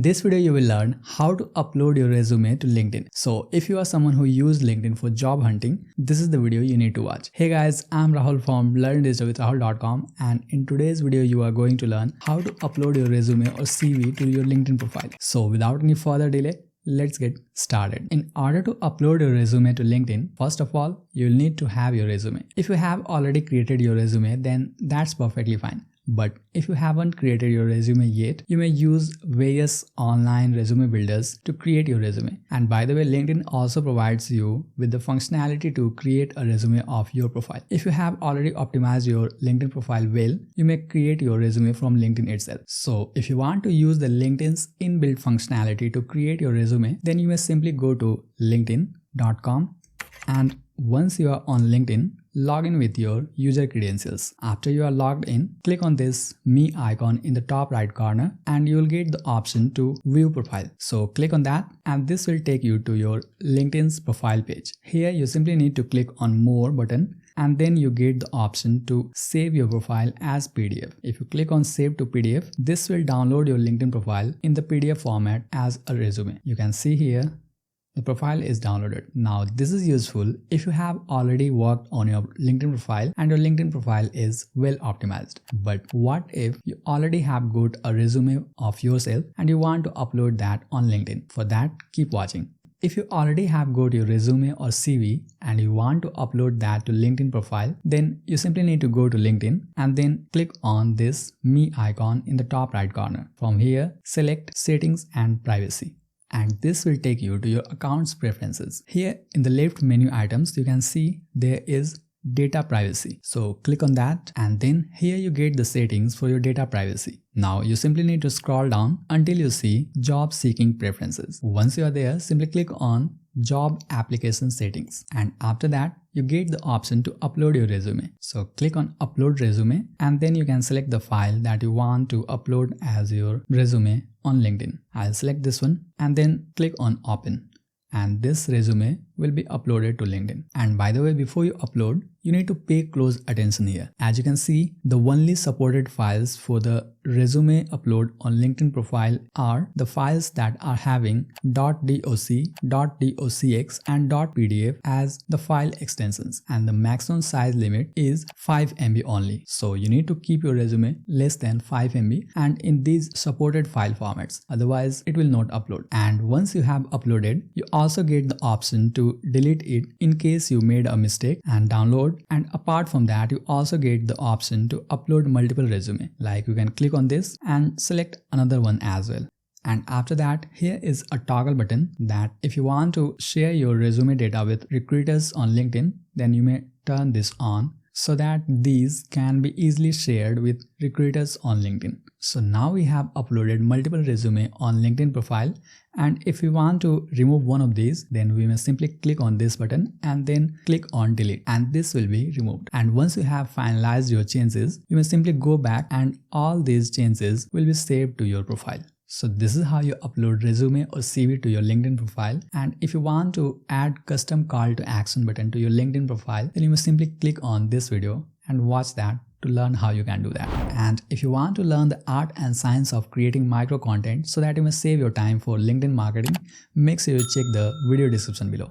In this video, you will learn how to upload your resume to LinkedIn. So if you are someone who uses LinkedIn for job hunting, this is the video you need to watch. Hey guys, I'm Rahul from learndigitalwithrahul.com, and in today's video, you are going to learn how to upload your resume or CV to your LinkedIn profile. So without any further delay, let's get started. In order to upload your resume to LinkedIn, first of all, you'll need to have your resume. If you have already created your resume, then that's perfectly fine. But if you haven't created your resume yet, you may use various online resume builders to create your resume. And by the way, LinkedIn also provides you with the functionality to create a resume of your profile. If you have already optimized your LinkedIn profile well, you may create your resume from LinkedIn itself. So if you want to use the LinkedIn's inbuilt functionality to create your resume, then you may simply go to linkedin.com, and once you are on LinkedIn, log in with your user credentials. After you are logged in, click on this Me icon in the top right corner and you will get the option to view profile. So click on that and this will take you to your LinkedIn's profile page. Here you simply need to click on More button and then you get the option to save your profile as PDF. If you click on Save to PDF, this will download your LinkedIn profile in the PDF format as a resume. You can see here the profile is downloaded. Now this is useful if you have already worked on your LinkedIn profile and your LinkedIn profile is well optimized. But what if you already have got a resume of yourself and you want to upload that on LinkedIn? For that, keep watching. If you already have got your resume or CV and you want to upload that to LinkedIn profile, then you simply need to go to LinkedIn and then click on this Me icon in the top right corner. From here, select Settings and Privacy. And this will take you to your account's preferences. Here in the left menu items, you can see there is data privacy. So click on that and then here you get the settings for your data privacy. Now you simply need to scroll down until you see job seeking preferences. Once you are there, simply click on job application settings, and after that you get the option to upload your resume. So click on upload resume and then you can select the file that you want to upload as your resume on LinkedIn. I'll select this one and then click on open, and this resume will be uploaded to LinkedIn. And by the way, before you upload, you need to pay close attention here. As you can see, the only supported files for the resume upload on LinkedIn profile are the files that are having .doc, .docx and .pdf as the file extensions, and the maximum size limit is 5 MB only. So you need to keep your resume less than 5 MB and in these supported file formats, otherwise it will not upload. And once you have uploaded, you also get the option to delete it in case you made a mistake and download. And apart from that, you also get the option to upload multiple resume. Like you can click on this and select another one as well. And after that, here is a toggle button that if you want to share your resume data with recruiters on LinkedIn, then you may turn this on so that these can be easily shared with recruiters on LinkedIn. So now we have uploaded multiple resume on LinkedIn profile, and if we want to remove one of these, then we may simply click on this button and then click on delete, and this will be removed. And once you have finalized your changes, you may simply go back and all these changes will be saved to your profile. So this is how you upload resume or CV to your LinkedIn profile. And if you want to add custom call to action button to your LinkedIn profile, then you must simply click on this video and watch that to learn how you can do that. And if you want to learn the art and science of creating micro content so that you may save your time for LinkedIn marketing, make sure you check the video description below.